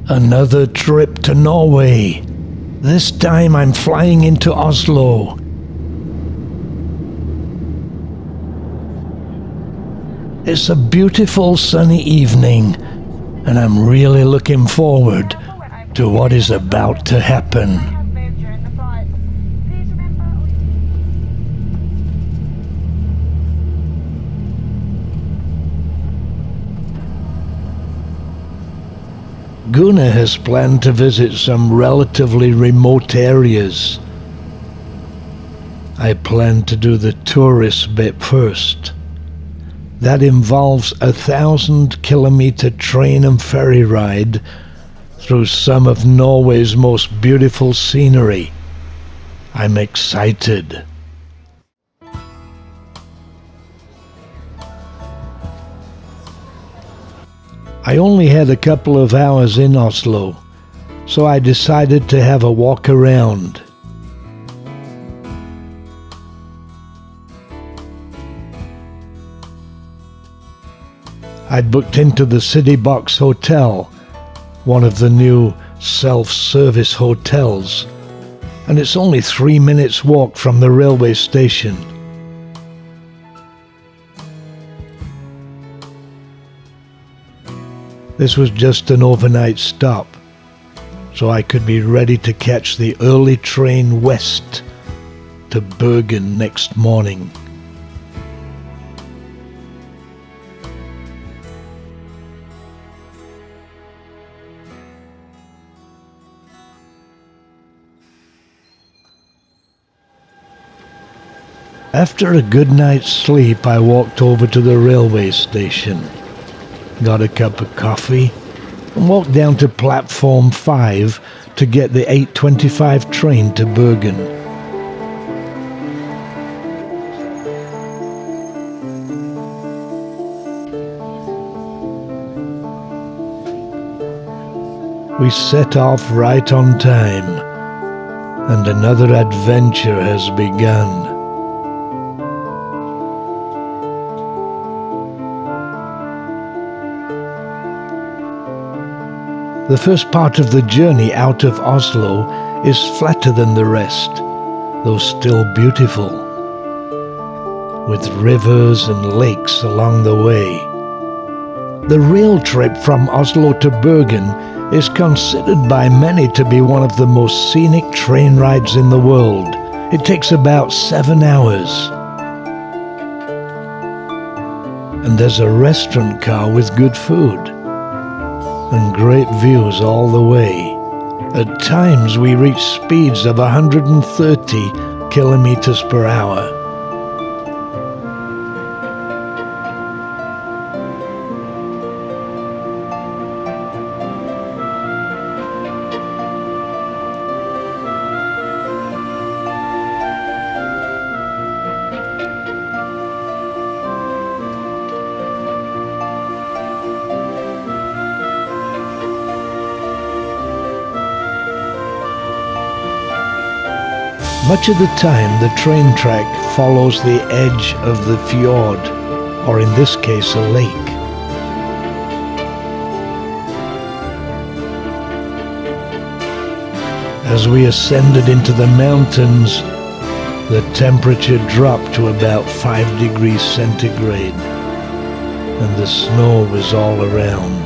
Another trip to Norway. This time I'm flying into Oslo. It's a beautiful sunny evening, and I'm really looking forward to what is about to happen. Gunnar has planned to visit some relatively remote areas. I plan to do the tourist bit first. That involves a 1,000-kilometer train and ferry ride through some of Norway's most beautiful scenery. I'm excited. I only had a couple of hours in Oslo, so I decided to have a walk around. I'd booked into the City Box Hotel, one of the new self-service hotels, and it's only 3 minutes walk from the railway station. This was just an overnight stop, so I could be ready to catch the early train west to Bergen next morning. After a good night's sleep, I walked over to the railway station, got a cup of coffee, and walked down to platform 5 to get the 8:25 train to Bergen. We set off right on time, and another adventure has begun. The first part of the journey out of Oslo is flatter than the rest, though still beautiful, with rivers and lakes along the way. The real trip from Oslo to Bergen is considered by many to be one of the most scenic train rides in the world. It takes about 7 hours. And there's a restaurant car with good food and great views all the way. At times we reach speeds of 130 kilometers per hour. Much of the time, the train track follows the edge of the fjord, or in this case, a lake. As we ascended into the mountains, the temperature dropped to about 5 degrees centigrade, and the snow was all around.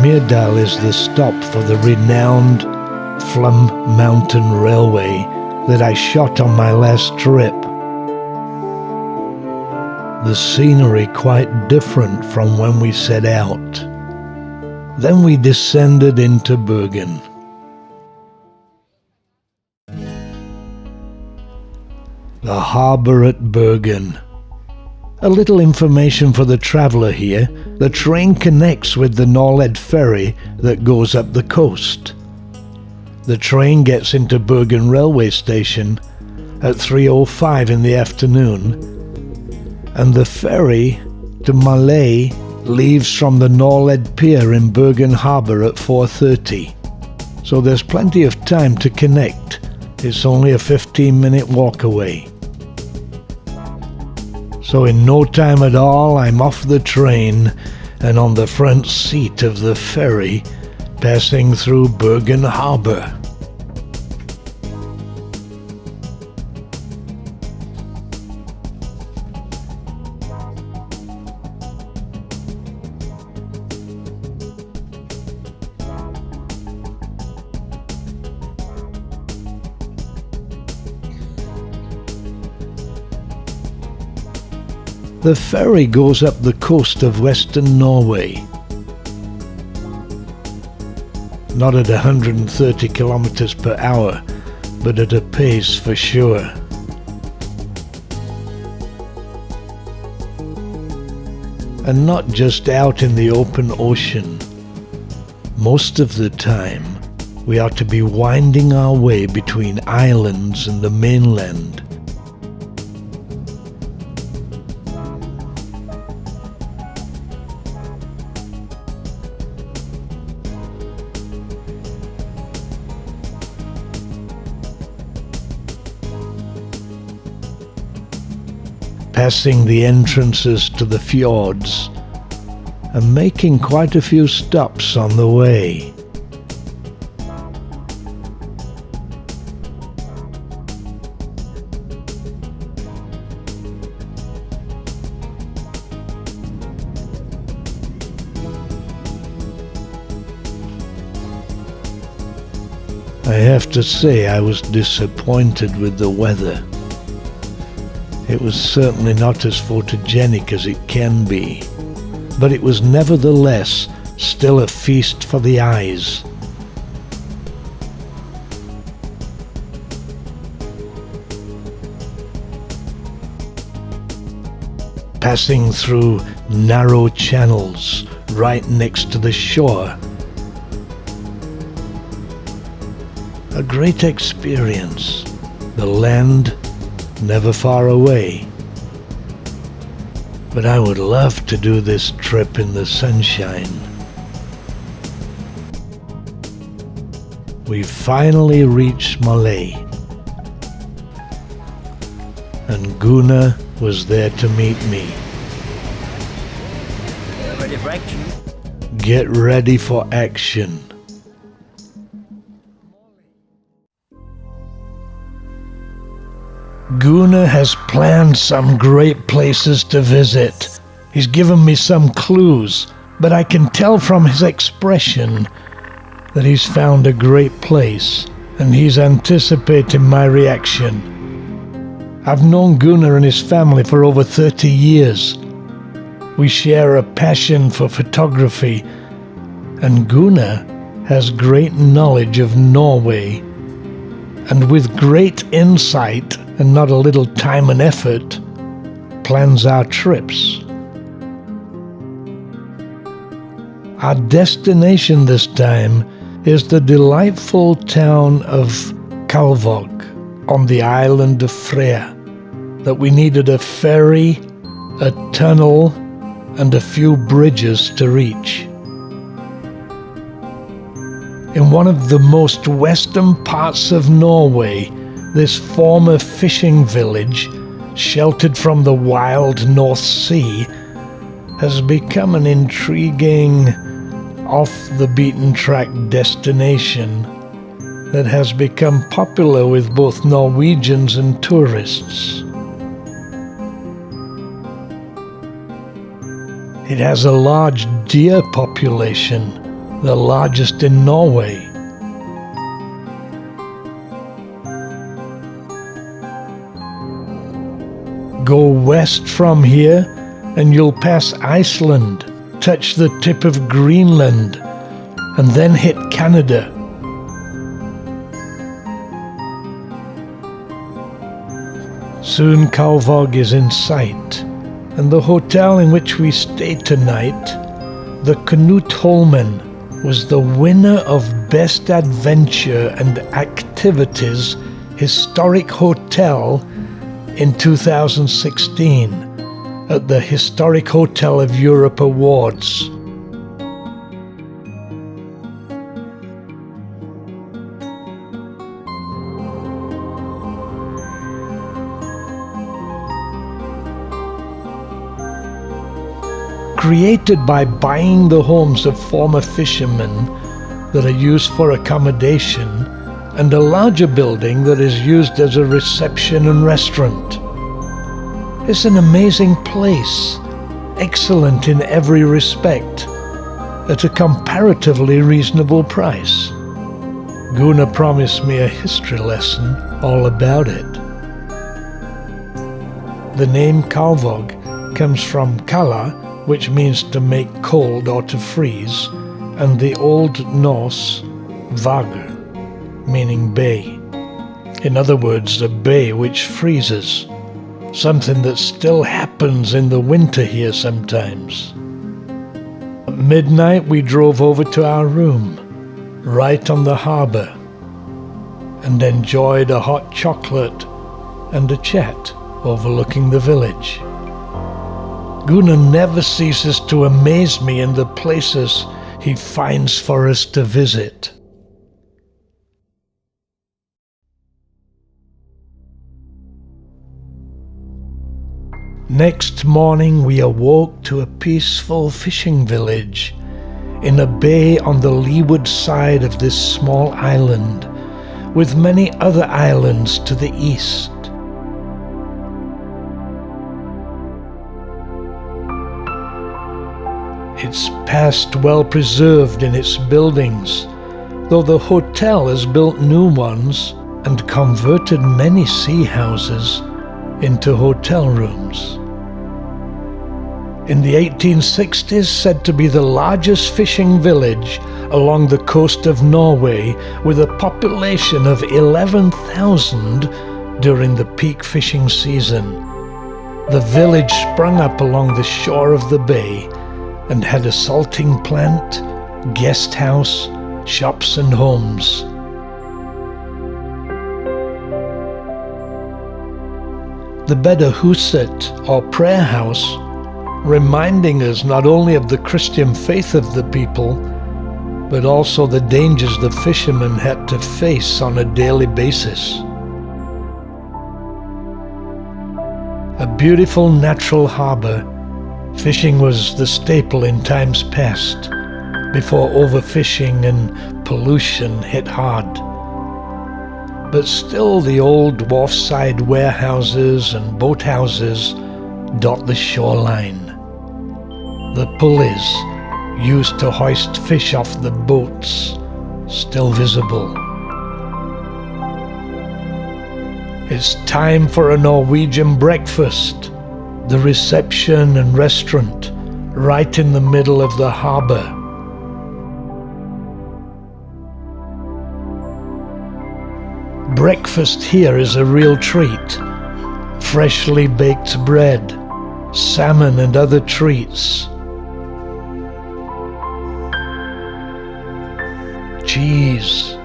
Myrdal is the stop for the renowned Flum Mountain Railway that I shot on my last trip. The scenery quite different from when we set out. Then we descended into Bergen. The harbour at Bergen. A little information for the traveller here. The train connects with the Norway ferry that goes up the coast. The train gets into Bergen railway station at 3:05 in the afternoon, and the ferry to Malé leaves from the Norway pier in Bergen harbour at 4:30. So there's plenty of time to connect. It's only a 15-minute walk away. So in no time at all, I'm off the train and on the front seat of the ferry, passing through Bergen harbour. The ferry goes up the coast of western Norway. Not at 130 kilometers per hour, but at a pace for sure. And not just out in the open ocean. Most of the time, we are to be winding our way between islands and the mainland. Passing the entrances to the fjords and making quite a few stops on the way. I have to say I was disappointed with the weather. It was certainly not as photogenic as it can be, but it was nevertheless still a feast for the eyes. Passing through narrow channels right next to the shore. A great experience. The land never far away. But I would love to do this trip in the sunshine. We finally reached Chalet, and Gunnar was there to meet me. Ready for action? Get ready for action. Gunnar has planned some great places to visit. He's given me some clues, but I can tell from his expression that he's found a great place and he's anticipating my reaction. I've known Gunnar and his family for over 30 years. We share a passion for photography, and Gunnar has great knowledge of Norway, and with great insight and not a little time and effort, plans our trips. Our destination this time is the delightful town of Kalvåg on the island of Freyja, that we needed a ferry, a tunnel, and a few bridges to reach. In one of the most western parts of Norway, this former fishing village, sheltered from the wild North Sea, has become an intriguing, off-the-beaten-track destination that has become popular with both Norwegians and tourists. It has a large deer population, the largest in Norway. Go west from here and you'll pass Iceland, touch the tip of Greenland, and then hit Canada. Soon Kalvåg is in sight, and the hotel in which we stayed tonight, the Canoeing, was the winner of Best Adventure and Activities Historic Hotel in 2016, at the Historic Hotel of Europe Awards. Created by buying the homes of former fishermen that are used for accommodation, and a larger building that is used as a reception and restaurant. It's an amazing place, excellent in every respect, at a comparatively reasonable price. Gunnar promised me a history lesson all about it. The name Kalvåg comes from kala, which means to make cold or to freeze, and the Old Norse vagr, meaning bay. In other words, a bay which freezes, something that still happens in the winter here sometimes. At midnight we drove over to our room, right on the harbour, and enjoyed a hot chocolate and a chat overlooking the village. Gunnar never ceases to amaze me in the places he finds for us to visit. Next morning we awoke to a peaceful fishing village in a bay on the leeward side of this small island, with many other islands to the east. It's past well preserved in its buildings, though the hotel has built new ones and converted many sea houses into hotel rooms. In the 1860s, said to be the largest fishing village along the coast of Norway, with a population of 11,000 during the peak fishing season. The village sprung up along the shore of the bay and had a salting plant, guest house, shops and homes. The Bedehuset, or prayer house, reminding us not only of the Christian faith of the people, but also the dangers the fishermen had to face on a daily basis. A beautiful natural harbour, fishing was the staple in times past, before overfishing and pollution hit hard. But still the old wharfside warehouses and boathouses dot the shoreline. The pulleys used to hoist fish off the boats, still visible. It's time for a Norwegian breakfast. The reception and restaurant right in the middle of the harbour. Breakfast here is a real treat. Freshly baked bread, salmon and other treats. Cheese,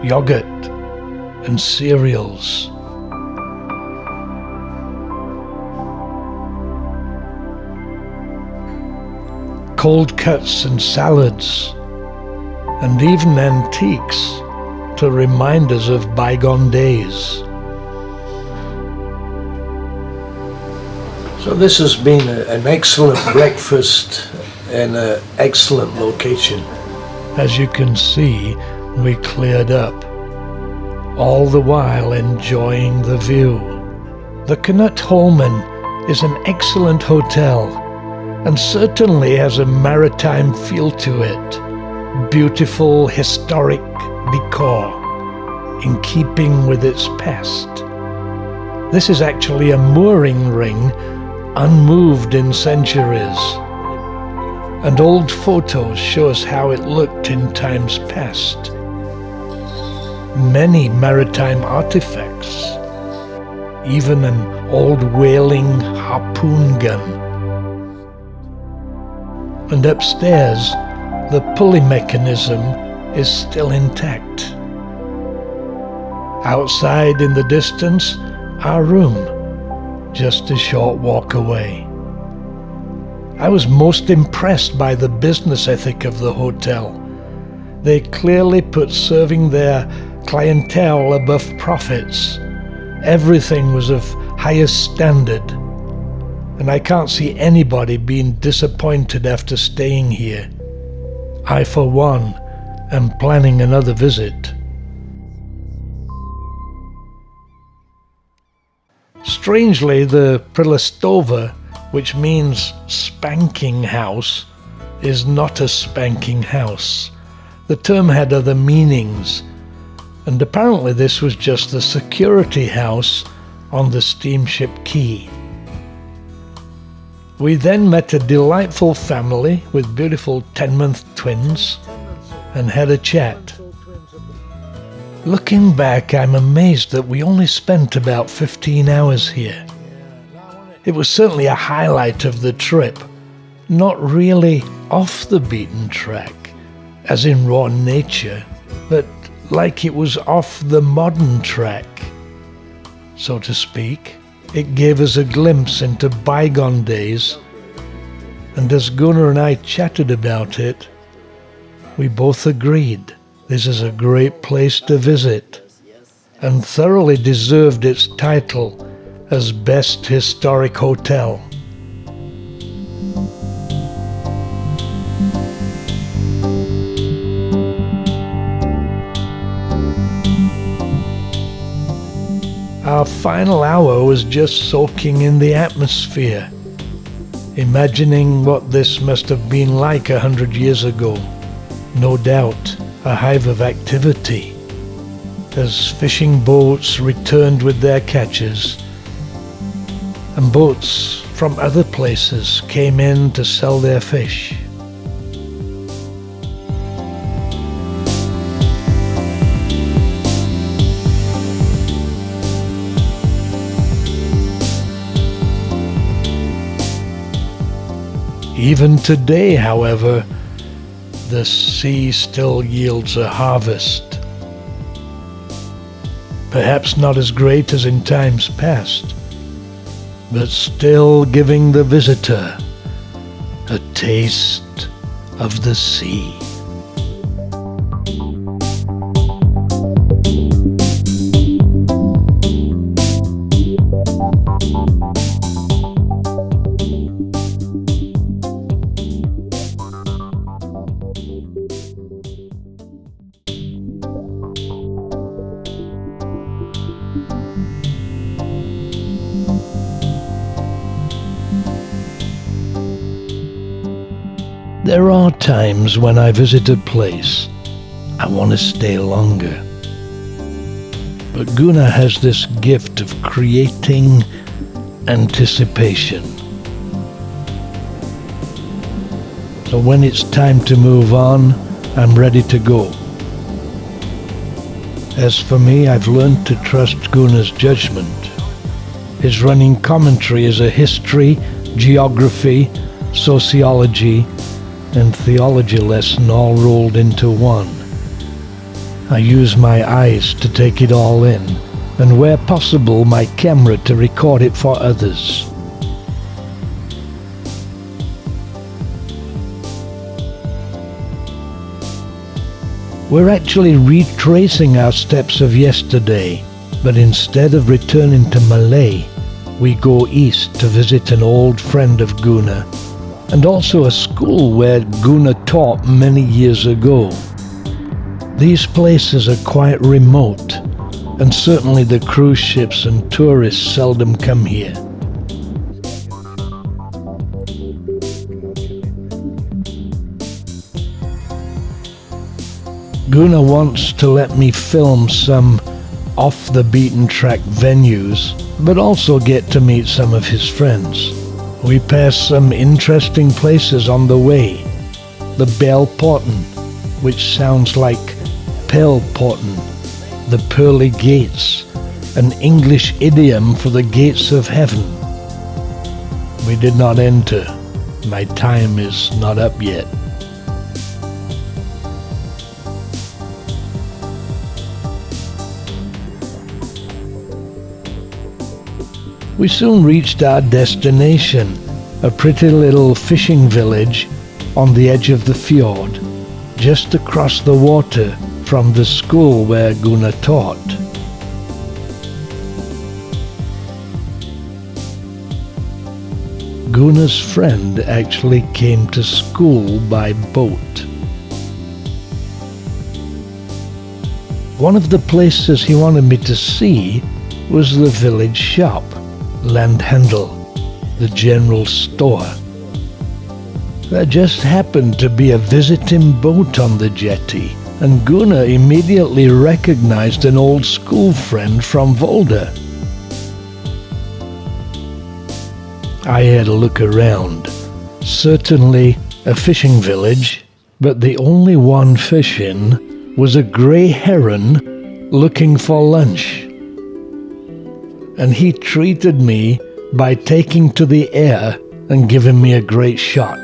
yogurt and cereals. Cold cuts and salads, and even antiques to remind us of bygone days. So this has been an excellent breakfast in an excellent location. As you can see, we cleared up, all the while enjoying the view. The Canoeing is an excellent hotel, and certainly has a maritime feel to it. Beautiful historic decor, in keeping with its past. This is actually a mooring ring, unmoved in centuries. And old photos show us how it looked in times past. Many maritime artifacts, even an old whaling harpoon gun. And upstairs, the pulley mechanism is still intact. Outside in the distance, our room, just a short walk away. I was most impressed by the business ethic of the hotel. They clearly put serving their clientele above profits. Everything was of highest standard, and I can't see anybody being disappointed after staying here. I, for one, am planning another visit. Strangely, the Prilastova, which means spanking house, is not a spanking house. The term had other meanings, and apparently this was just the security house on the steamship quay. We then met a delightful family with beautiful 10-month twins and had a chat. Looking back, I'm amazed that we only spent about 15 hours here. It was certainly a highlight of the trip, not really off the beaten track, as in raw nature, but like it was off the modern track, so to speak. It gave us a glimpse into bygone days, and as Gunnar and I chatted about it, we both agreed this is a great place to visit, and thoroughly deserved its title as Best Historic Hotel. Our final hour was just soaking in the atmosphere, imagining what this must have been like 100 years ago. No doubt a hive of activity, as fishing boats returned with their catches, and boats from other places came in to sell their fish. Even today, however, the sea still yields a harvest. Perhaps not as great as in times past, but still giving the visitor a taste of the sea. There are times when I visit a place, I want to stay longer. But Gunnar has this gift of creating anticipation. So when it's time to move on, I'm ready to go. As for me, I've learned to trust Gunnar's judgment. His running commentary is a history, geography, sociology, and theology lesson all rolled into one. I use my eyes to take it all in, and where possible my camera to record it for others. We're actually retracing our steps of yesterday, but instead of returning to Malay, we go east to visit an old friend of Gunnar, and also a school where Gunnar taught many years ago. These places are quite remote, and certainly the cruise ships and tourists seldom come here. Gunnar wants to let me film some off-the-beaten-track venues, but also get to meet some of his friends. We pass some interesting places on the way. The Bellporten, which sounds like Pellporten, the pearly gates, an English idiom for the gates of heaven. We did not enter. My time is not up yet. We soon reached our destination, a pretty little fishing village on the edge of the fjord, just across the water from the school where Gunnar taught. Gunnar's friend actually came to school by boat. One of the places he wanted me to see was the village shop, Landhandel, the general store. There just happened to be a visiting boat on the jetty, and Gunnar immediately recognized an old school friend from Volda. I had a look around. Certainly a fishing village, but the only one fishing was a grey heron looking for lunch. And he treated me by taking to the air and giving me a great shot.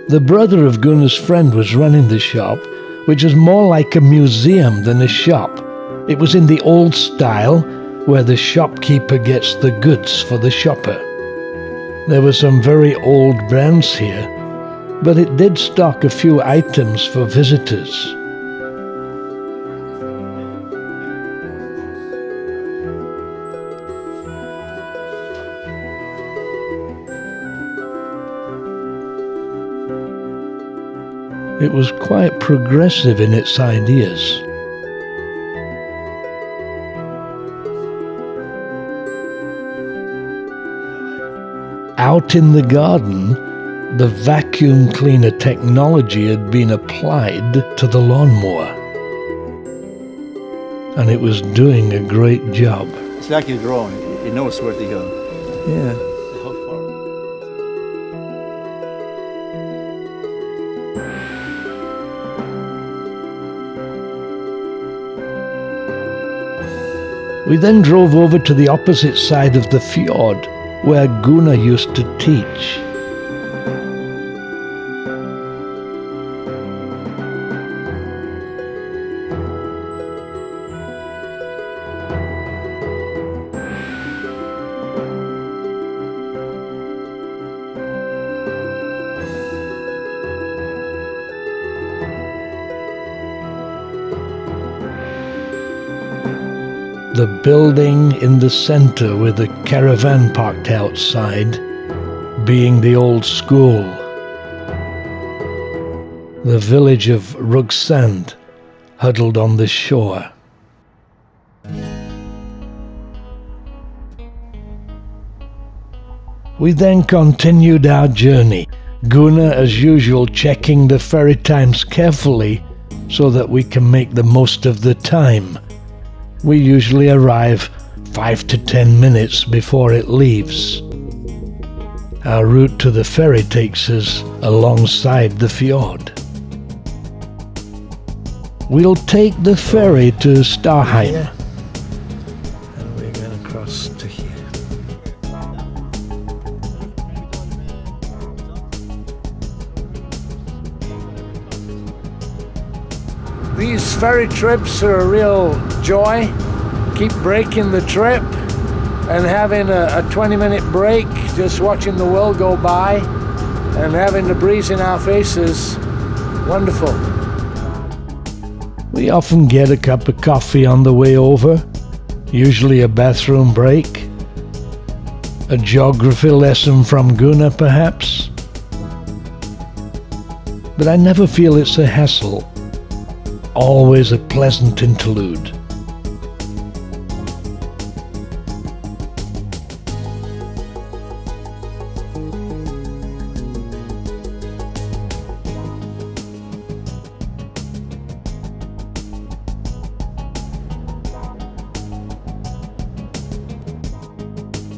The brother of Gunnar's friend was running the shop, which was more like a museum than a shop. It was in the old style, where the shopkeeper gets the goods for the shopper. There were some very old brands here, but it did stock a few items for visitors. It was quite progressive in its ideas. Out in the garden, the vacuum cleaner technology had been applied to the lawnmower, and it was doing a great job. It's like a drone, it knows where to go. Yeah. How far? We then drove over to the opposite side of the fjord, where Gunnar used to teach. The building in the center with the caravan parked outside being the old school. The village of Rugsand huddled on the shore. We then continued our journey, Gunnar as usual checking the ferry times carefully so that we can make the most of the time. We usually arrive 5 to 10 minutes before it leaves. Our route to the ferry takes us alongside the fjord. We'll take the ferry to Starheim. Yeah. And we're going to cross to here. These ferry trips are a real joy. Keep breaking the trip and having a 20-minute break, just watching the world go by and having the breeze in our faces. Wonderful. We often get a cup of coffee on the way over, usually a bathroom break, a geography lesson from Gunnar perhaps. But I never feel it's a hassle. Always a pleasant interlude.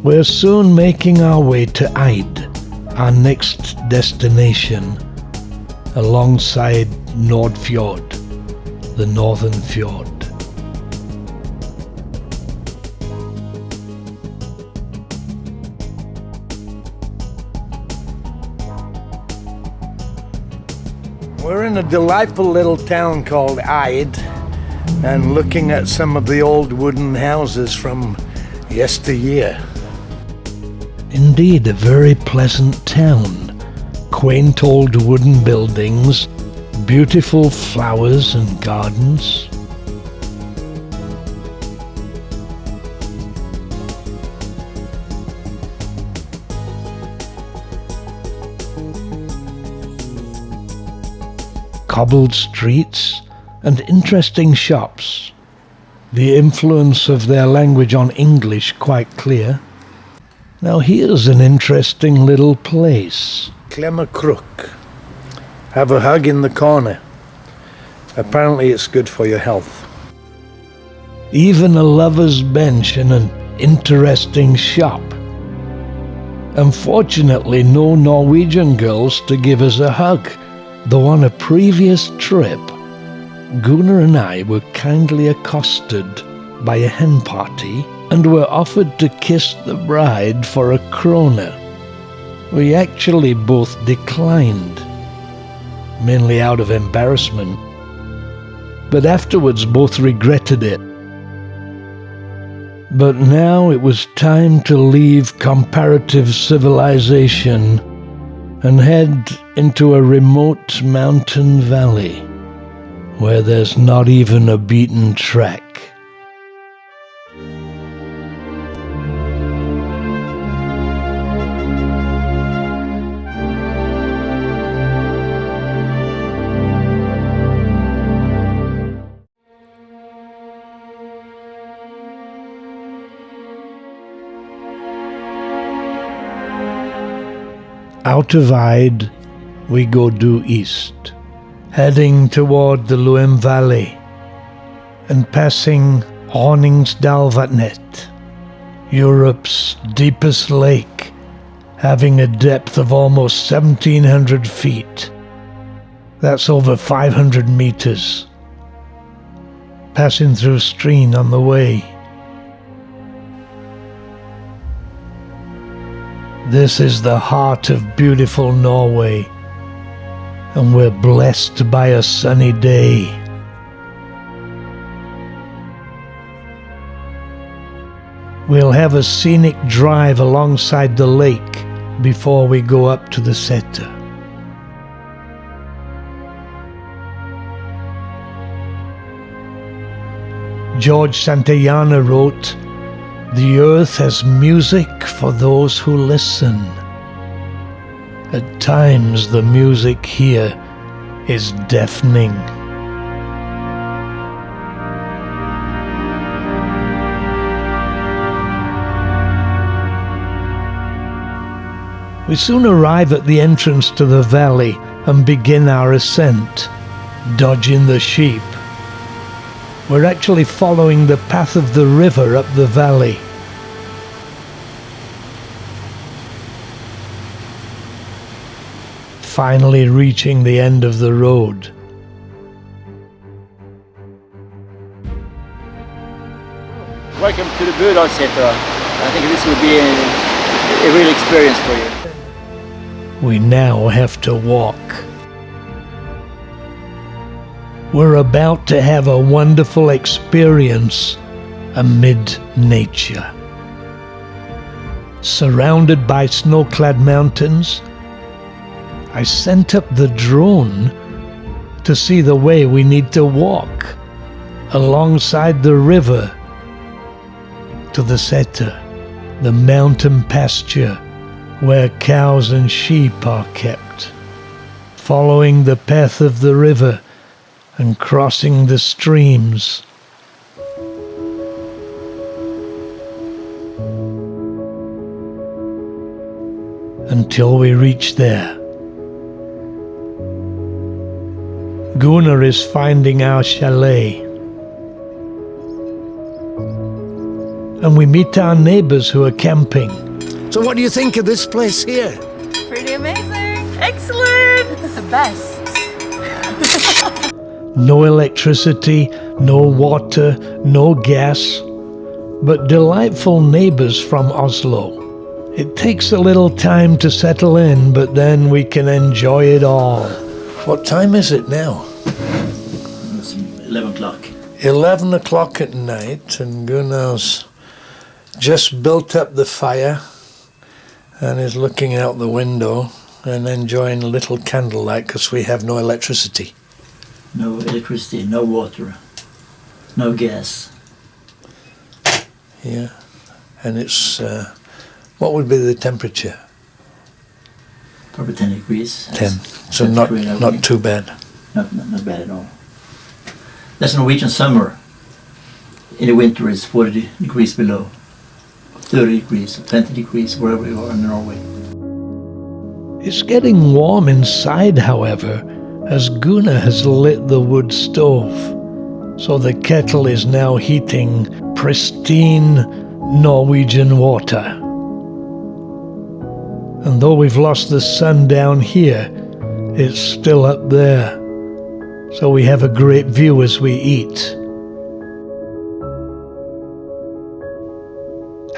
We're soon making our way to Eid, our next destination, alongside Nordfjord, the northern fjord. We're in a delightful little town called Eid, and looking at some of the old wooden houses from yesteryear. Indeed, a very pleasant town. Quaint old wooden buildings, beautiful flowers and gardens. Cobbled streets and interesting shops. The influence of their language on English quite clear. Now here's an interesting little place. Klemmerkruk. Have a hug in the corner. Apparently it's good for your health. Even a lover's bench in an interesting shop. Unfortunately, no Norwegian girls to give us a hug. Though on a previous trip, Gunnar and I were kindly accosted by a hen party and were offered to kiss the bride for a krone. We actually both declined, mainly out of embarrassment, but afterwards both regretted it. But now it was time to leave comparative civilization and head into a remote mountain valley where there's not even a beaten track. Out of Eid, we go due east, heading toward the Luem Valley and passing Honningsdalvatnet, Europe's deepest lake, having a depth of almost 1,700 feet. That's over 500 meters. Passing through Stryn on the way. This is the heart of beautiful Norway, and we're blessed by a sunny day. We'll have a scenic drive alongside the lake before we go up to the Setter. George Santayana wrote, "The earth has music for those who listen." At times the music here is deafening. We soon arrive at the entrance to the valley and begin our ascent, dodging the sheep. We're actually following the path of the river up the valley. Finally reaching the end of the road. Welcome to the Hellasilt. I think this will be a real experience for you. We now have to walk. We're about to have a wonderful experience amid nature. Surrounded by snow-clad mountains, I sent up the drone to see the way we need to walk alongside the river to the Setter, the mountain pasture where cows and sheep are kept, following the path of the river and crossing the streams. Until we reach there. Gunnar is finding our chalet. And we meet our neighbors who are camping. So what do you think of this place here? Pretty amazing. Excellent. It's the best. No electricity, no water, no gas, but delightful neighbors from Oslo. It takes a little time to settle in, but then we can enjoy it all. What time is it now? It's 11 o'clock. 11 o'clock at night, and Gunnar's just built up the fire and is looking out the window and enjoying a little candlelight because we have no electricity. No electricity, no water, no gas. Yeah, and it's, what would be the temperature? Probably 10 degrees. 10, so not too bad. Not bad at all. That's Norwegian summer. In the winter it's 40 degrees below. 30 degrees, 20 degrees, wherever you are in Norway. It's getting warm inside, however, as Gunnar has lit the wood stove. So the kettle is now heating pristine Norwegian water. And though we've lost the sun down here, it's still up there. So we have a great view as we eat.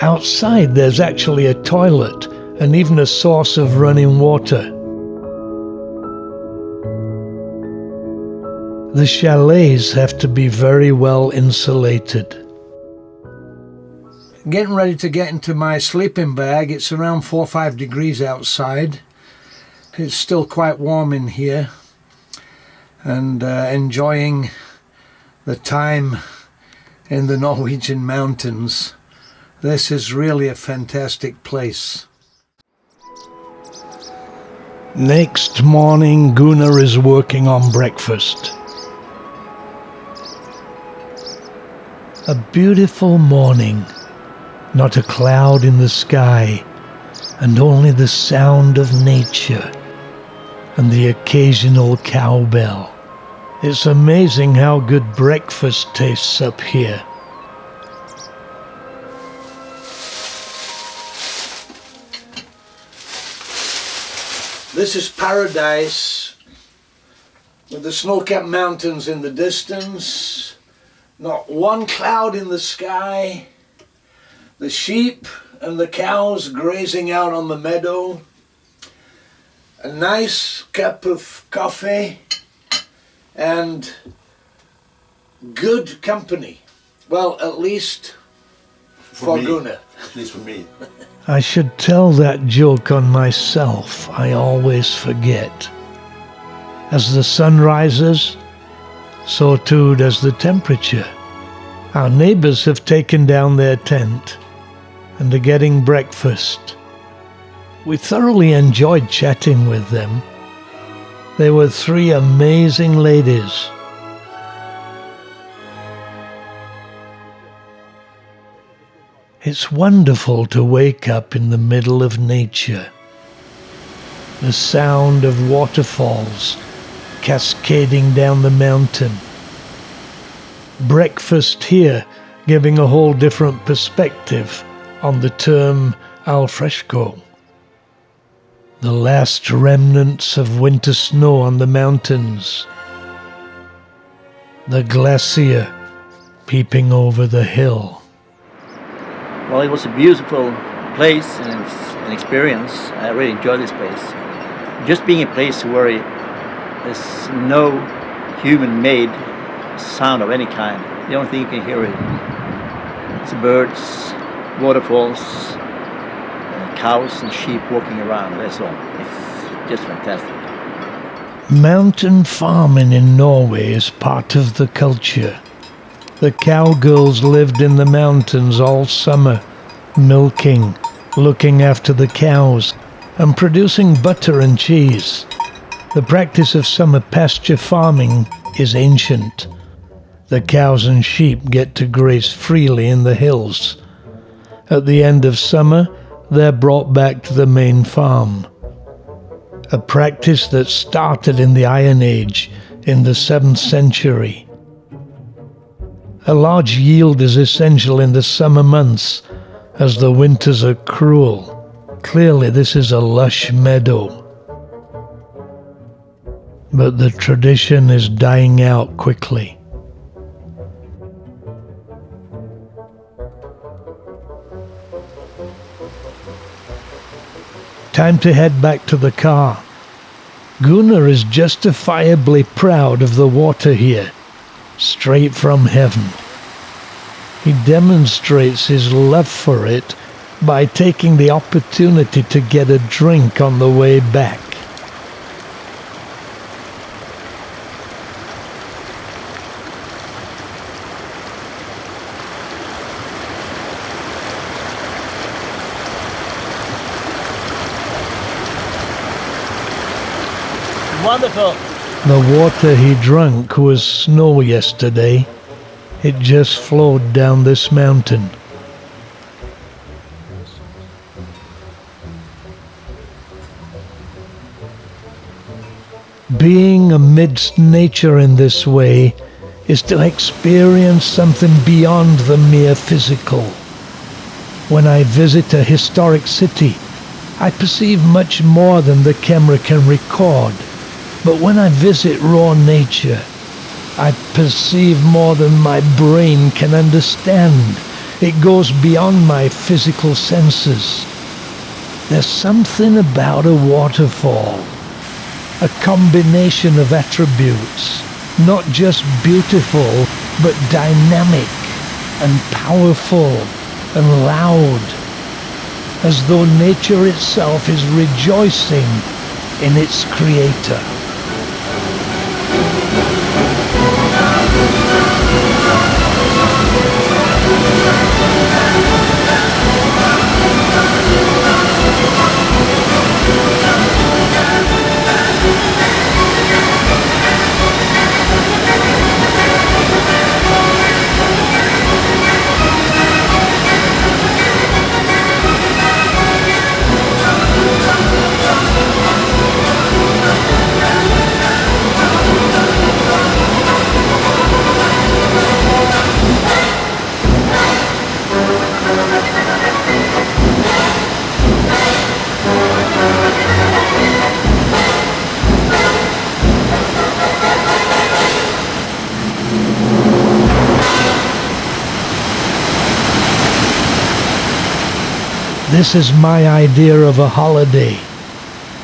Outside there's actually a toilet and even a source of running water. The chalets have to be very well insulated. Getting ready to get into my sleeping bag. It's around 4 or 5 degrees outside. It's still quite warm in here, and enjoying the time in the Norwegian mountains. This is really a fantastic place. Next morning, Gunnar is working on breakfast. A beautiful morning, not a cloud in the sky, and only the sound of nature and the occasional cowbell. It's amazing how good breakfast tastes up here. This is paradise, with the snow-capped mountains in the distance, not one cloud in the sky, the sheep and the cows grazing out on the meadow, a nice cup of coffee, and good company. Well, at least for Gunnar. At least for me. I should tell that joke on myself. I always forget. As the sun rises, so too does the temperature. Our neighbors have taken down their tent and are getting breakfast. We thoroughly enjoyed chatting with them. They were 3 amazing ladies. It's wonderful to wake up in the middle of nature. The sound of waterfalls cascading down the mountain. Breakfast here giving a whole different perspective on the term al fresco. The last remnants of winter snow on the mountains. The glacier peeping over the hill. Well, it was a beautiful place and it's an experience. I really enjoyed this place. Just being a place where there's no human-made sound of any kind. The only thing you can hear is birds, waterfalls, cows and sheep walking around. That's all. It's just fantastic. Mountain farming in Norway is part of the culture. The cowgirls lived in the mountains all summer, milking, looking after the cows, and producing butter and cheese. The practice of summer pasture farming is ancient. The cows and sheep get to graze freely in the hills. At the end of summer, they're brought back to the main farm. A practice that started in the Iron Age in the 7th century. A large yield is essential in the summer months, as the winters are cruel. Clearly this is a lush meadow. But the tradition is dying out quickly. Time to head back to the car. Gunnar is justifiably proud of the water here, straight from heaven. He demonstrates his love for it by taking the opportunity to get a drink on the way back. Wonderful. The water he drank was snow yesterday. It just flowed down this mountain. Being amidst nature in this way is to experience something beyond the mere physical. When I visit a historic city, I perceive much more than the camera can record. But when I visit raw nature, I perceive more than my brain can understand. It goes beyond my physical senses. There's something about a waterfall, a combination of attributes, not just beautiful, but dynamic and powerful and loud, as though nature itself is rejoicing in its creator. This is my idea of a holiday.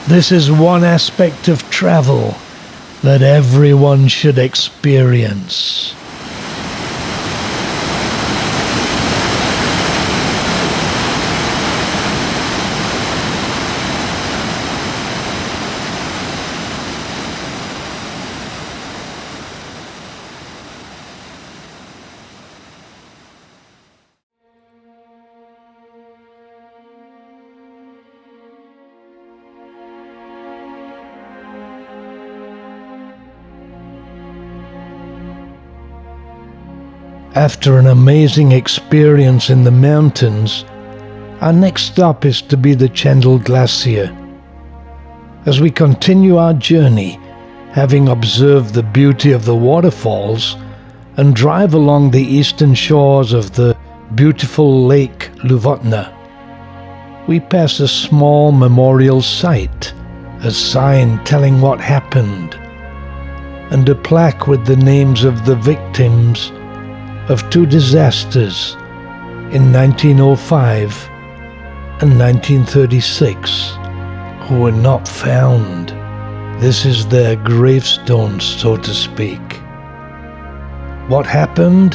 This is one aspect of travel that everyone should experience. After an amazing experience in the mountains, our next stop is to be the Glacier. As we continue our journey, having observed the beauty of the waterfalls, and drive along the eastern shores of the beautiful Lake Luvotna, we pass a small memorial site, a sign telling what happened, and a plaque with the names of the victims of two disasters in 1905 and 1936 who were not found. This is their gravestone, so to speak. What happened?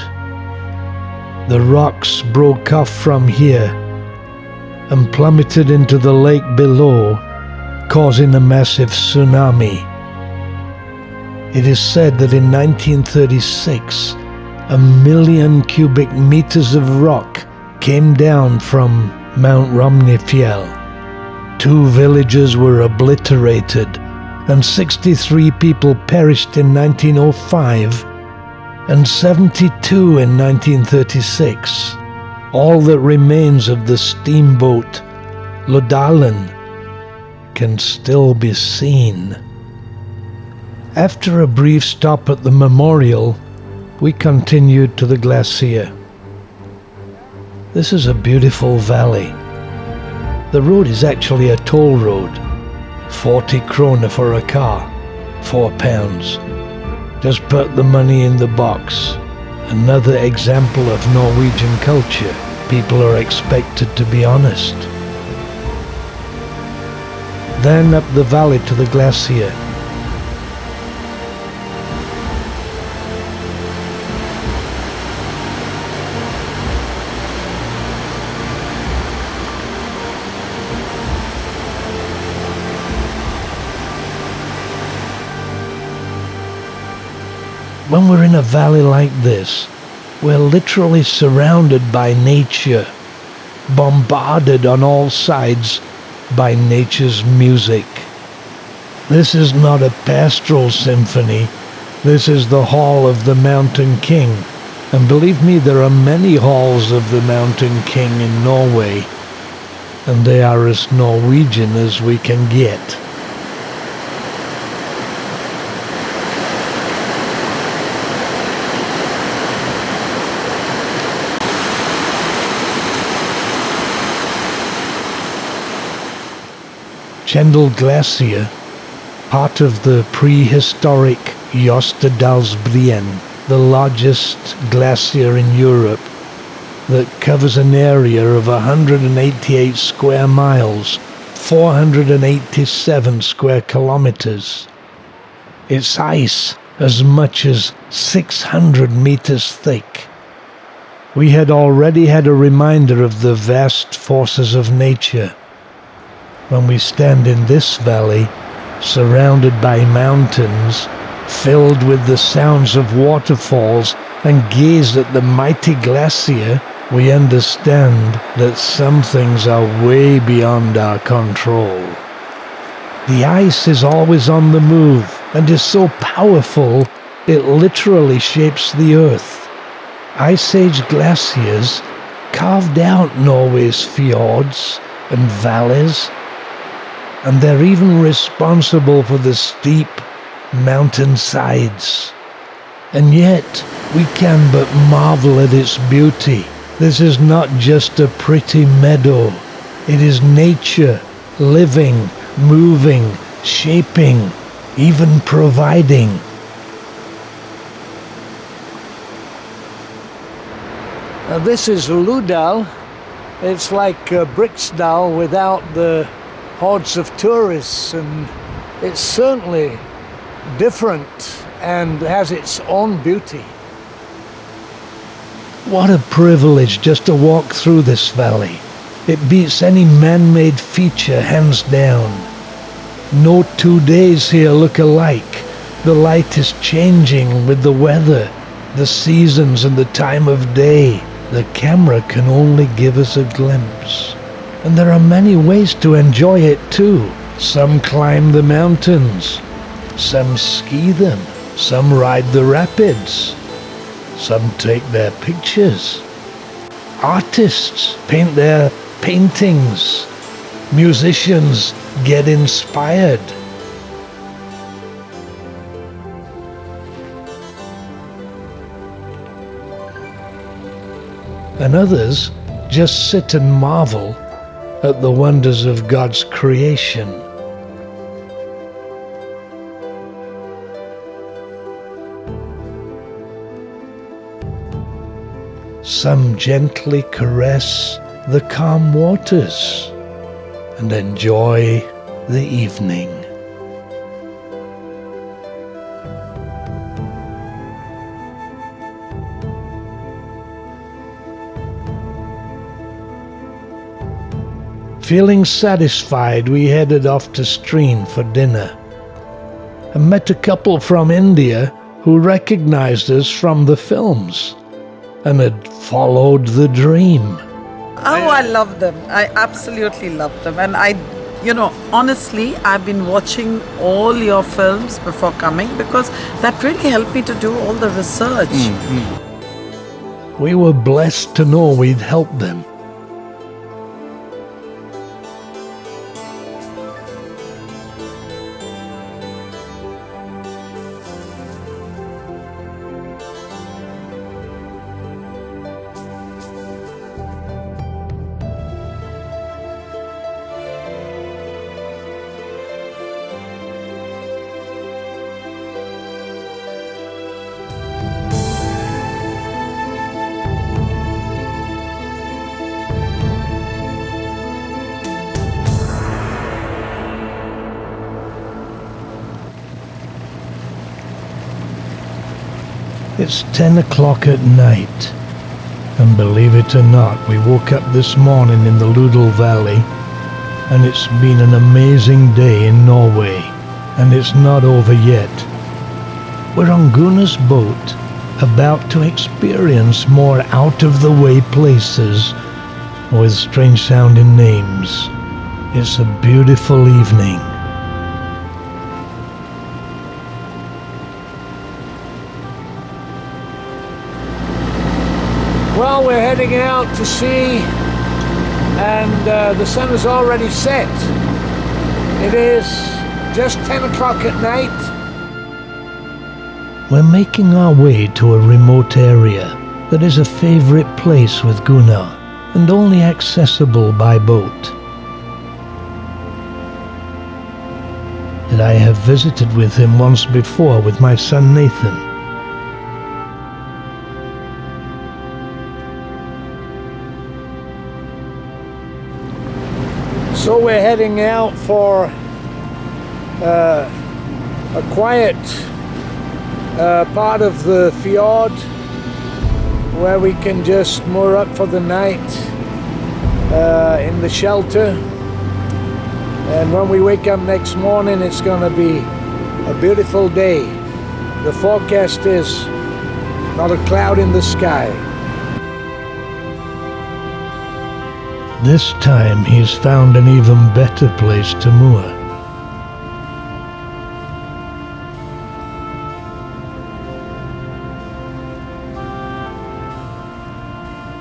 The rocks broke off from here and plummeted into the lake below, causing a massive tsunami. It is said that in 1936, 1 million cubic meters of rock came down from Mount Romneyfjell. 2 villages were obliterated, and 63 people perished in 1905 and 72 in 1936. All that remains of the steamboat Lodalen can still be seen. After a brief stop at the memorial, we continued to the Glacier. This is a beautiful valley. The road is actually a toll road. 40 krona for a car, £4. Just put the money in the box. Another example of Norwegian culture. People are expected to be honest. Then up the valley to the Glacier. when we're in a valley like this, we're literally surrounded by nature, bombarded on all sides by nature's music. This is not a pastoral symphony. This is the Hall of the Mountain King. And believe me, there are many halls of the Mountain King in Norway, and they are as Norwegian as we can get. Glacier, part of the prehistoric Jostedalsbreen, the largest glacier in Europe, that covers an area of 188 square miles, 487 square kilometers. It's ice as much as 600 meters thick. We had already had a reminder of the vast forces of nature when we stand in this valley, surrounded by mountains, filled with the sounds of waterfalls, and gaze at the mighty glacier. We understand that some things are way beyond our control. The ice is always on the move and is so powerful it literally shapes the earth. Ice Age glaciers carved out Norway's fjords and valleys, and they're even responsible for the steep mountain sides. And yet we can but marvel at its beauty. This is not just a pretty meadow. It is nature, living, moving, shaping, even providing. This is Ludal. It's like Briksdal without the hordes of tourists, and it's certainly different and has its own beauty. What a privilege just to walk through this valley. It beats any man-made feature hands down. No 2 days here look alike. The light is changing with the weather, the seasons and the time of day. The camera can only give us a glimpse. And there are many ways to enjoy it too. Some climb the mountains, some ski them, some ride the rapids, some take their pictures. Artists paint their paintings, musicians get inspired. And others just sit and marvel at the wonders of God's creation. Some gently caress the calm waters and enjoy the evening. Feeling satisfied, we headed off to Stryn for dinner and met a couple from India who recognized us from the films and had followed the dream. Oh, I love them. I absolutely love them. And honestly, I've been watching all your films before coming because that really helped me to do all the research. We were blessed to know we'd helped them. It's 10 o'clock at night, and believe it or not, we woke up this morning in the Ludal Valley, and it's been an amazing day in Norway, and it's not over yet. We're on Gunnar's boat, about to experience more out-of-the-way places with strange-sounding names. It's a beautiful evening. Well, we're heading out to sea, and the sun has already set. It is just 10 o'clock at night. We're making our way to a remote area that is a favourite place with Gunnar and only accessible by boat. That I have visited with him once before with my son Nathan. So we're heading out for a quiet part of the fjord where we can just moor up for the night in the shelter. And when we wake up next morning, it's going to be a beautiful day. The forecast is not a cloud in the sky. This time he's found an even better place to moor.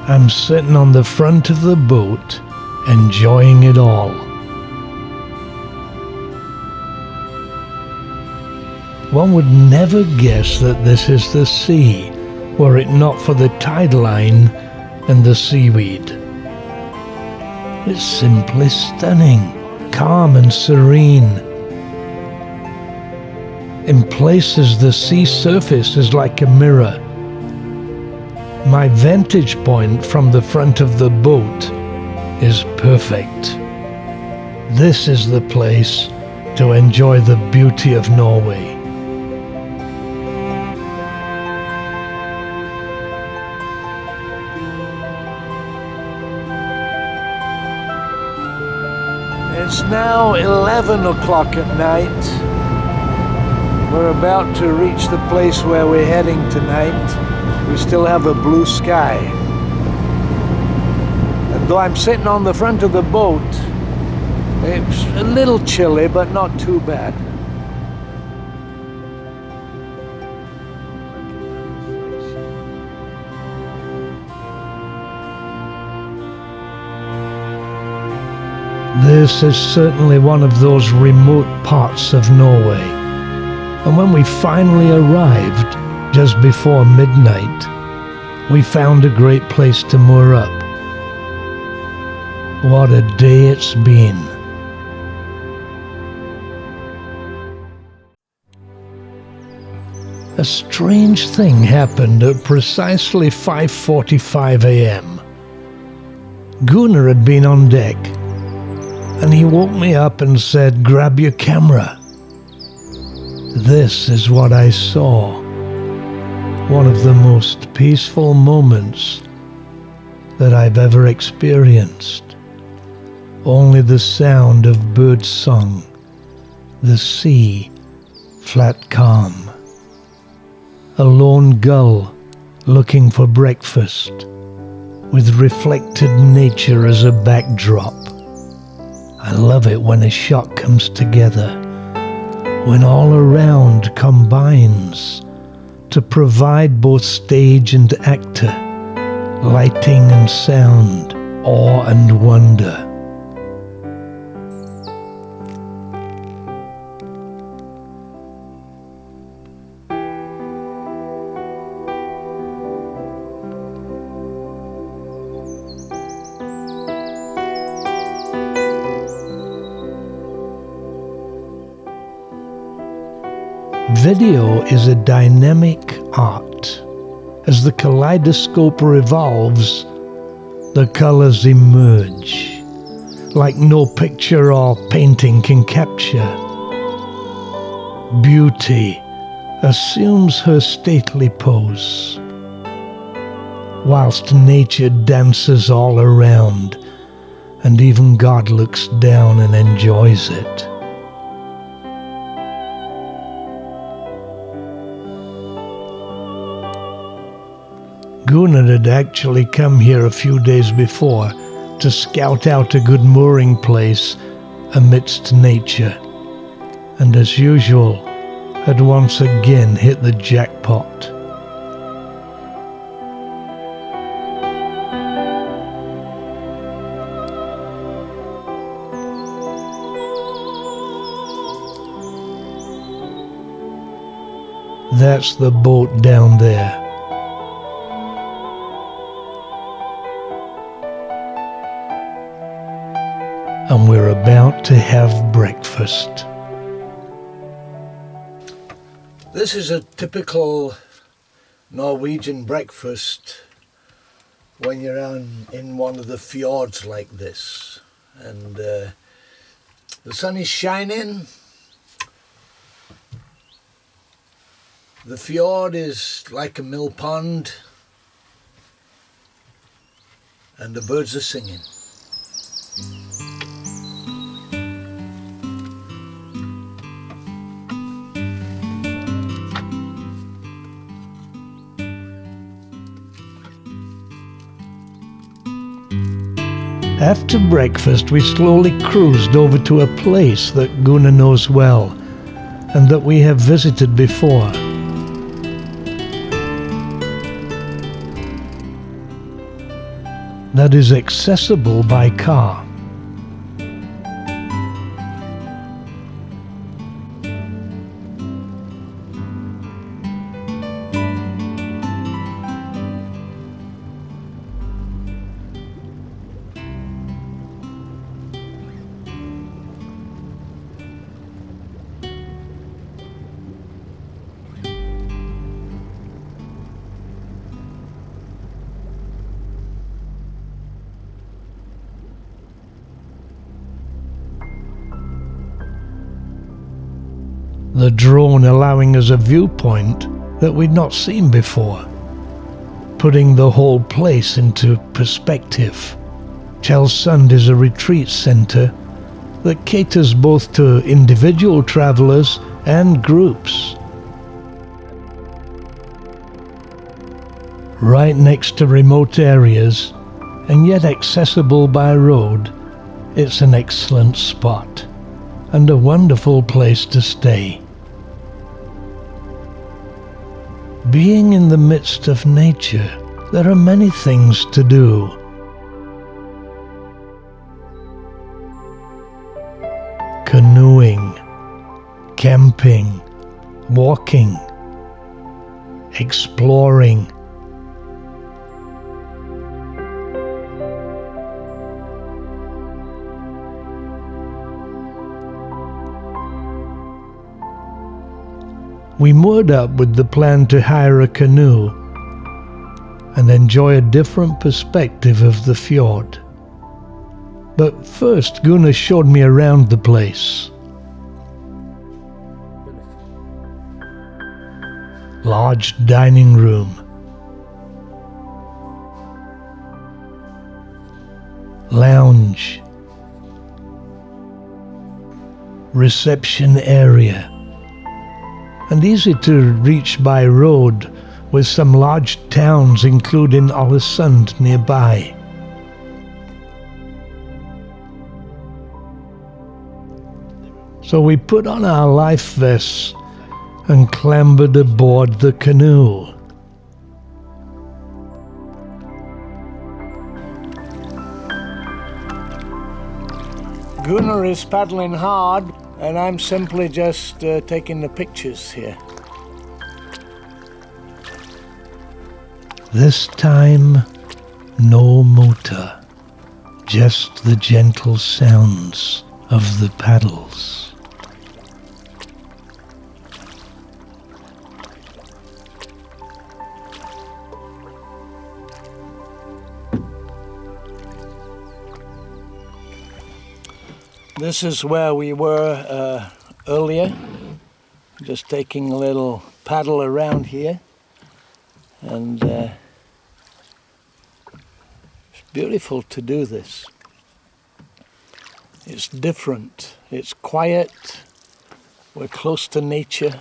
I'm sitting on the front of the boat, enjoying it all. One would never guess that this is the sea, were it not for the tide line and the seaweed. It's simply stunning, calm and serene. In places the sea surface is like a mirror. My vantage point from the front of the boat is perfect. This is the place to enjoy the beauty of Norway. It's now 11 o'clock at night. We're about to reach the place where we're heading tonight. We still have a blue sky. And though I'm sitting on the front of the boat, it's a little chilly, but not too bad. This is certainly one of those remote parts of Norway. And when we finally arrived, just before midnight, we found a great place to moor up. What a day it's been. A strange thing happened at precisely 5:45 a.m. Gunnar had been on deck, and he woke me up and said, "Grab your camera." This is what I saw. One of the most peaceful moments that I've ever experienced. Only the sound of bird song, the sea, flat calm. A lone gull looking for breakfast, with reflected nature as a backdrop. I love it when a shot comes together, when all around combines to provide both stage and actor, lighting and sound, awe and wonder. Video is a dynamic art. As the kaleidoscope revolves, the colors emerge, like no picture or painting can capture. Beauty assumes her stately pose, whilst nature dances all around, and even God looks down and enjoys it. Gunnar had actually come here a few days before to scout out a good mooring place amidst nature, and as usual, had once again hit the jackpot. That's the boat down there. And we're about to have breakfast. This is a typical Norwegian breakfast when you're in one of the fjords like this. And the sun is shining. The fjord is like a mill pond, and the birds are singing. After breakfast, we slowly cruised over to a place that Gunnar knows well and that we have visited before. That is accessible by car. The drone allowing us a viewpoint that we'd not seen before, putting the whole place into perspective. Hellasilt is a retreat centre that caters both to individual travellers and groups. Right next to remote areas, and yet accessible by road, it's an excellent spot and a wonderful place to stay. Being in the midst of nature, there are many things to do. Canoeing, camping, walking, exploring. We moored up with the plan to hire a canoe and enjoy a different perspective of the fjord. But first, Gunnar showed me around the place. Large dining room, lounge, reception area, and easy to reach by road, with some large towns including Hellasilt nearby. So we put on our life vests and clambered aboard the canoe. Gunnar is paddling hard, and I'm simply just taking the pictures here. This time, no motor, just the gentle sounds of the paddles. This is where we were earlier, just taking a little paddle around here, and it's beautiful to do this. It's different, it's quiet, we're close to nature,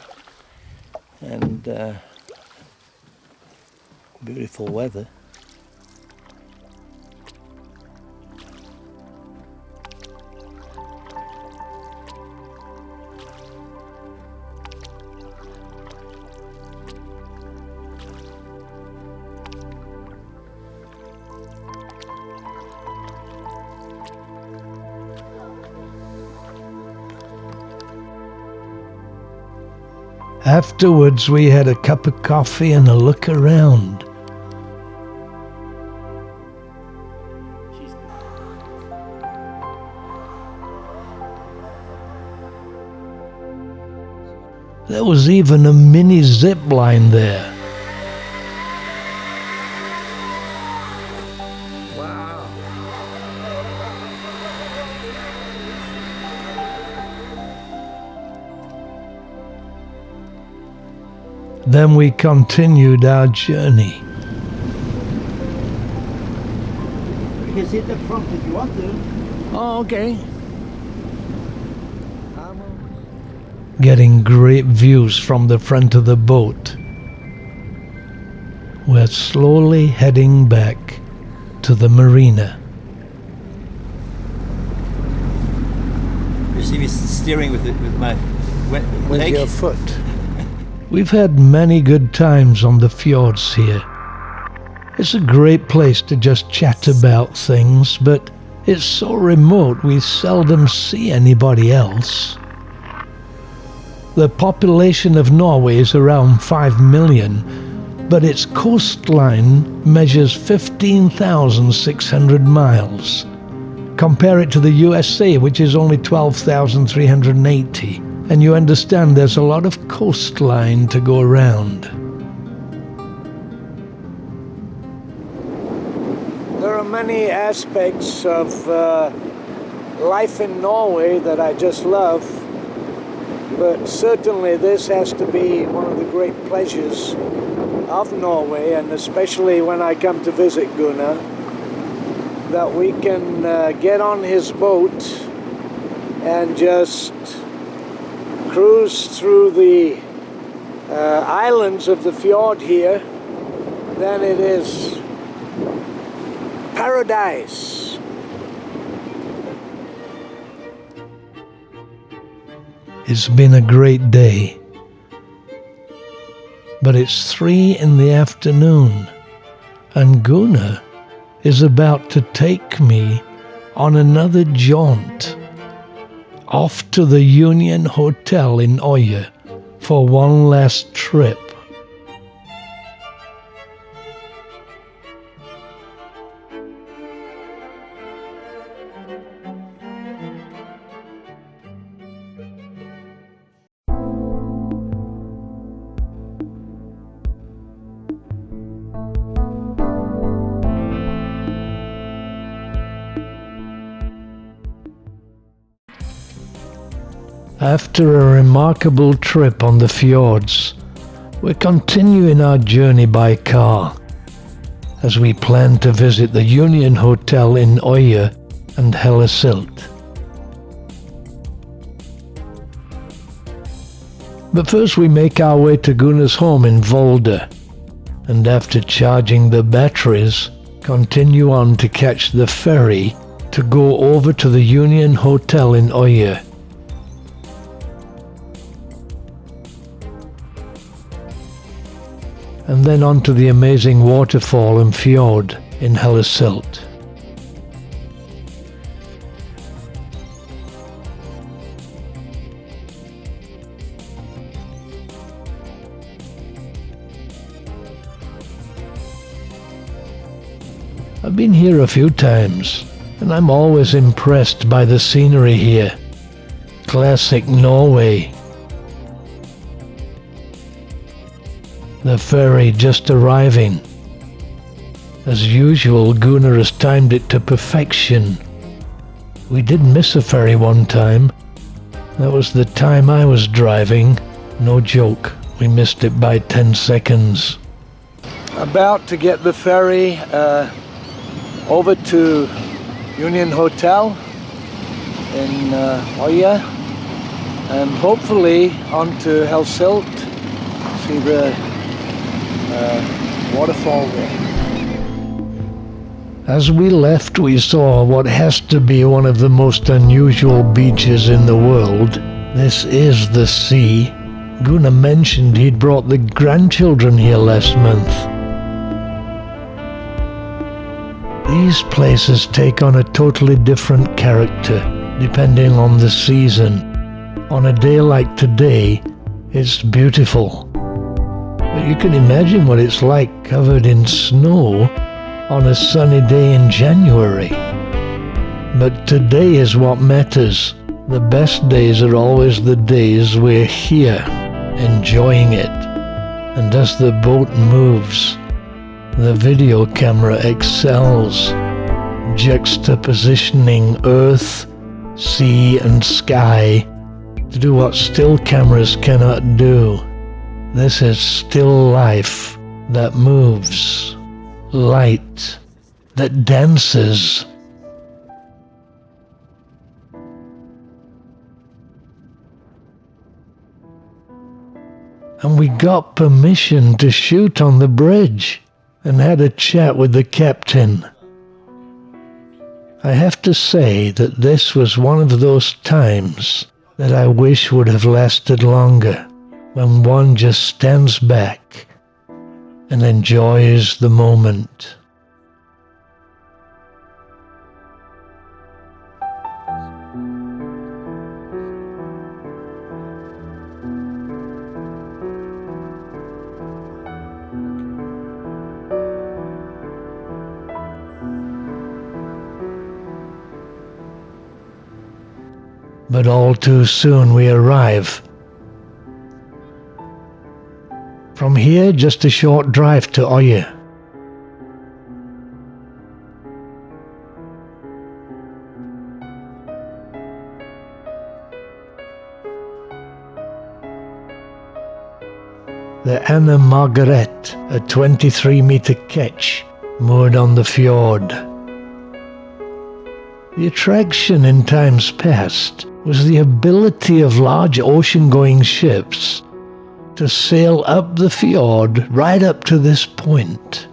and Beautiful weather. Afterwards, we had a cup of coffee and a look around. There was even a mini zip line there. Wow. Then we continued our journey. You can sit up front if you want to. Oh, okay. Getting great views from the front of the boat. We're slowly heading back to the marina. You see me steering with my wet With leg. your foot. We've had many good times on the fjords here. It's a great place to just chat about things, but it's so remote we seldom see anybody else. The population of Norway is around 5 million, but its coastline measures 15,600 miles. Compare it to the USA, which is only 12,380, and you understand there's a lot of coastline to go around. There are many aspects of life in Norway that I just love, but certainly this has to be one of the great pleasures of Norway, and especially when I come to visit Gunnar, that we can get on his boat and just cruise through the islands of the fjord here. Then it is paradise. It's been a great day, but it's 3 in the afternoon, and Gunnar is about to take me on another jaunt off to the Union Hotel in Øya for one last trip. After a remarkable trip on the fjords, we're continuing our journey by car, as we plan to visit the Union Hotel in Øya and Hellasilt. But first we make our way to Gunnar's home in Volda, and after charging the batteries, continue on to catch the ferry to go over to the Union Hotel in Øya. And then on to the amazing waterfall and fjord in Hellasilt. I've been here a few times, and I'm always impressed by the scenery here. Classic Norway. The ferry just arriving. As usual, Gunnar has timed it to perfection. We did miss a ferry one time. That was the time I was driving. No joke, we missed it by 10 seconds. About to get the ferry over to Union Hotel in Øya, and hopefully onto Hellasilt. See the waterfall there. As we left, we saw what has to be one of the most unusual beaches in the world. This is the sea. Gunnar mentioned he'd brought the grandchildren here last month. These places take on a totally different character, depending on the season. On a day like today, it's beautiful. But you can imagine what it's like covered in snow on a sunny day in January. But today is what matters. The best days are always the days we're here, enjoying it. And as the boat moves, the video camera excels, juxtapositioning earth, sea and sky to do what still cameras cannot do. This is still life that moves, light that dances. And we got permission to shoot on the bridge and had a chat with the captain. I have to say that this was one of those times that I wish would have lasted longer, when one just stands back and enjoys the moment. But all too soon we arrive. From here, just a short drive to Øye. The Anna Margaret, a 23-meter ketch moored on the fjord. The attraction in times past was the ability of large ocean-going ships to sail up the fjord right up to this point.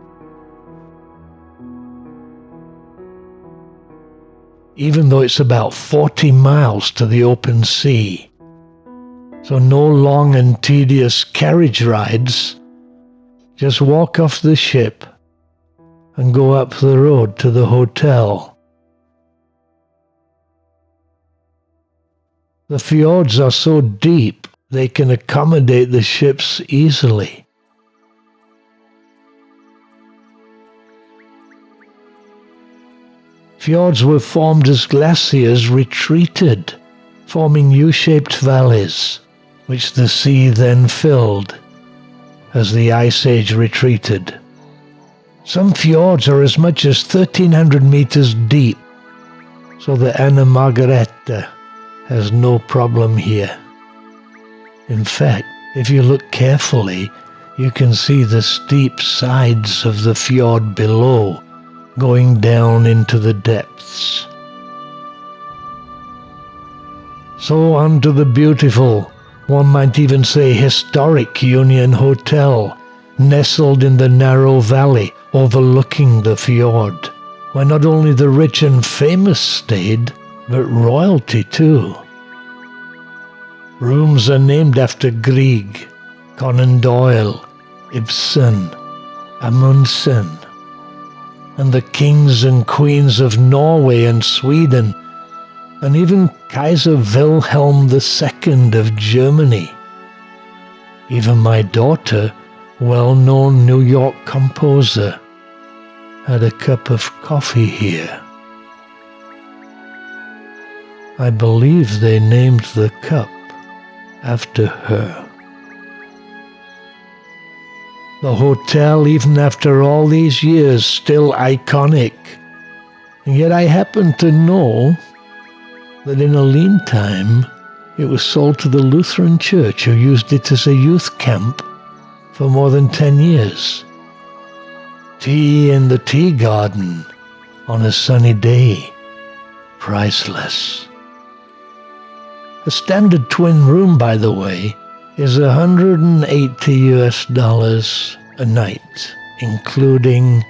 Even though it's about 40 miles to the open sea, so no long and tedious carriage rides, just walk off the ship and go up the road to the hotel. The fjords are so deep they can accommodate the ships easily. Fjords were formed as glaciers retreated, forming U-shaped valleys, which the sea then filled as the Ice Age retreated. Some fjords are as much as 1,300 meters deep, so the Anna Margareta has no problem here. In fact, if you look carefully, you can see the steep sides of the fjord below, going down into the depths. So on to the beautiful, one might even say historic Union Hotel, nestled in the narrow valley overlooking the fjord, where not only the rich and famous stayed, but royalty too. Rooms are named after Grieg, Conan Doyle, Ibsen, Amundsen, and the kings and queens of Norway and Sweden, and even Kaiser Wilhelm II of Germany. Even my daughter, well-known New York composer, had a cup of coffee here. I believe they named the cup after her. The hotel, even after all these years, still iconic. And yet I happen to know that in a lean time it was sold to the Lutheran Church, who used it as a youth camp for more than 10 years. Tea in the tea garden on a sunny day. Priceless. A standard twin room, by the way, is $180 a night including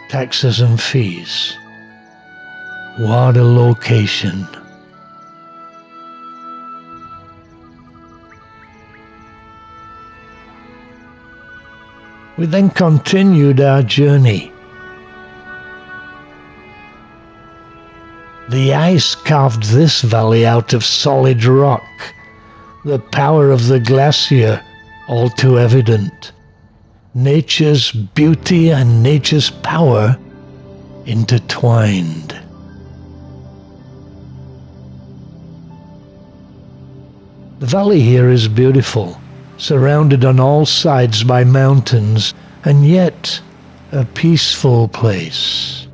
taxes and fees. What a location. We then continued our journey. The ice carved this valley out of solid rock, the power of the glacier all too evident. Nature's beauty and nature's power intertwined. The valley here is beautiful, surrounded on all sides by mountains, and yet a peaceful place.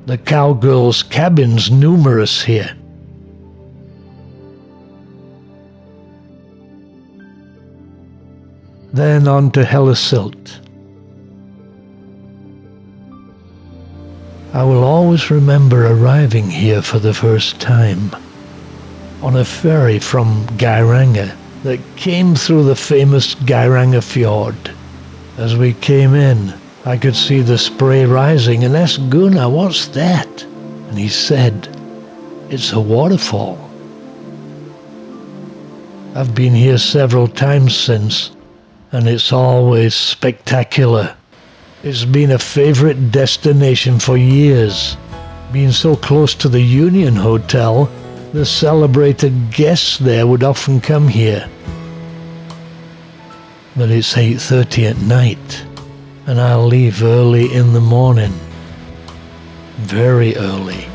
The cowgirls' cabins numerous here. Then on to Hellasilt. I will always remember arriving here for the first time on a ferry from Geiranger that came through the famous Geiranger fjord. As we came in, I could see the spray rising and asked Gunnar, "What's that?" And he said, "It's a waterfall." I've been here several times since, and it's always spectacular. It's been a favorite destination for years. Being so close to the Union Hotel, the celebrated guests there would often come here. But it's 8:30 at night, and I'll leave early in the morning. Very early.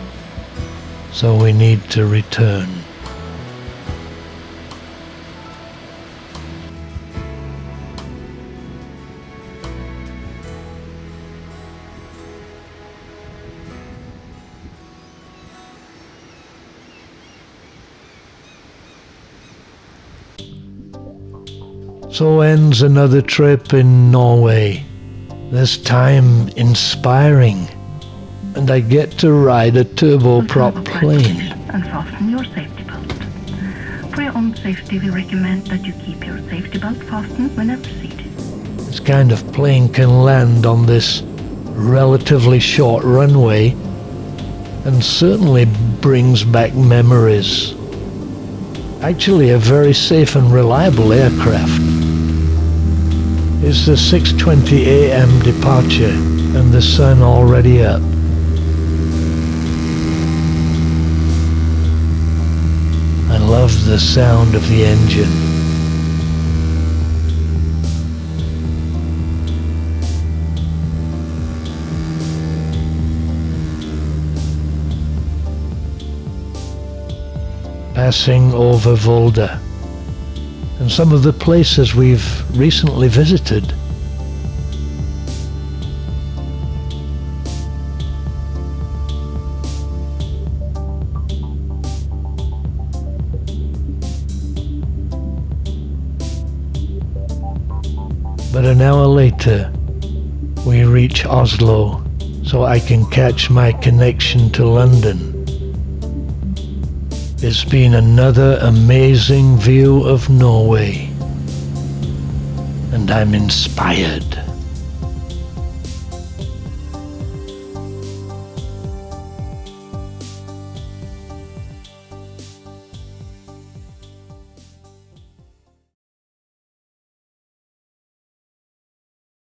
So we need to return. So ends another trip in Norway, this time inspiring, and I get to ride a turboprop plane. And fasten your safety belt. For your own safety, we recommend that you keep your safety belt fastened whenever seated. This kind of plane can land on this relatively short runway and certainly brings back memories. Actually a very safe and reliable aircraft. It's the 6:20 a.m. departure and the sun already up. I love the sound of the engine. Passing over Volda and some of the places we've recently visited. But an hour later, we reach Oslo, so I can catch my connection to London. It's been another amazing view of Norway, and I'm inspired.